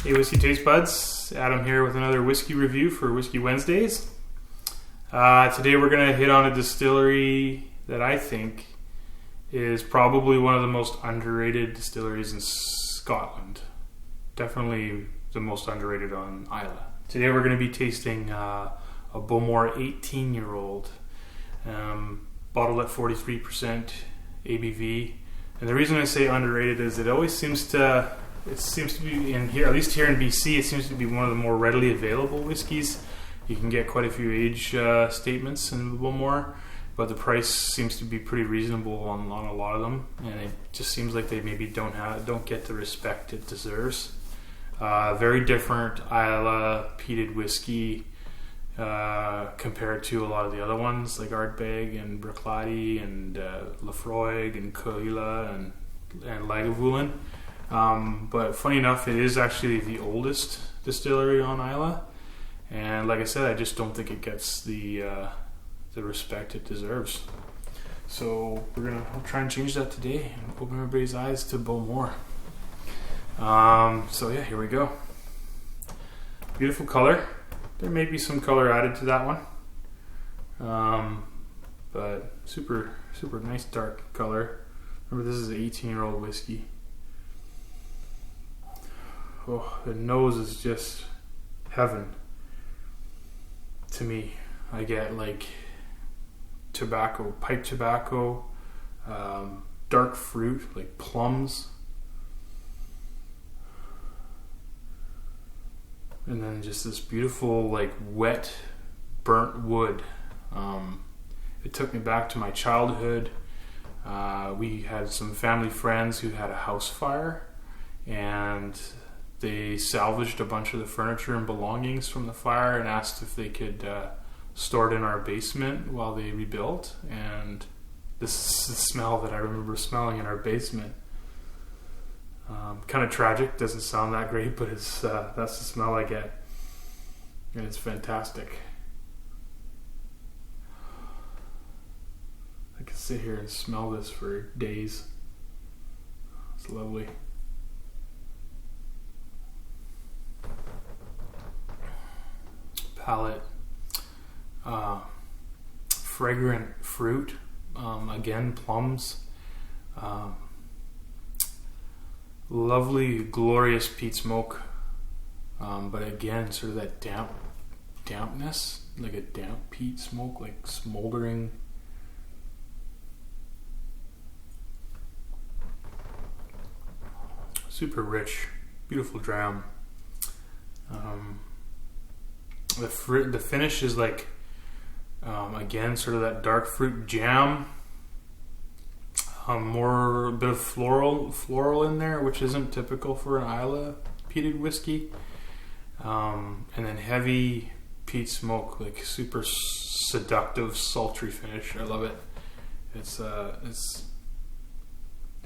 Hey Whiskey Taste Buds, Adam here with another whiskey review for Whiskey Wednesdays. Today we're going to hit on a distillery that I think is probably one of the most underrated distilleries in Scotland. Definitely the most underrated on Islay. Today we're going to be tasting a Bowmore 18-year-old, bottled at 43% ABV. And the reason I say underrated is it seems to be in here, at least here in BC, it seems to be one of the more readily available whiskeys. You can get quite a few age statements in Bowmore, but the price seems to be pretty reasonable on a lot of them, and it just seems like they maybe don't get the respect it deserves. Very different Islay peated whiskey compared to a lot of the other ones like Ardbeg and Bruichladdich and Laphroaig and Caoilla and Lagavulin. But funny enough, it is actually the oldest distillery on Islay, and like I said, I just don't think it gets the respect it deserves. So I'll try and change that today and open everybody's eyes to Bowmore. So yeah, here we go. Beautiful color. There may be some color added to that one, but super nice dark color. Remember, this is an 18-year-old whiskey. Oh, the nose is just heaven to me. I get like tobacco, pipe tobacco, dark fruit like plums, and then just this beautiful like wet burnt wood. It took me back to my childhood. We had some family friends who had a house fire, and they salvaged a bunch of the furniture and belongings from the fire and asked if they could store it in our basement while they rebuilt. And this is the smell that I remember smelling in our basement. Kind of tragic, doesn't sound that great, but that's the smell I get, and it's fantastic. I could sit here and smell this for days. It's lovely. Palate, fragrant fruit, again plums, lovely glorious peat smoke, but again sort of that dampness, like a damp peat smoke, like smoldering. Super rich, beautiful dram. The finish is like, again, sort of that dark fruit jam. A bit of floral in there, which isn't typical for an Islay peated whiskey. And then heavy peat smoke, like super seductive, sultry finish. I love it. It's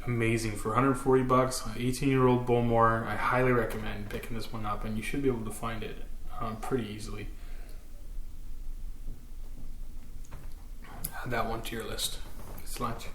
amazing for $140. 18-year-old Bowmore. I highly recommend picking this one up, and you should be able to find it pretty easily. Add that one to your list. It's lunch.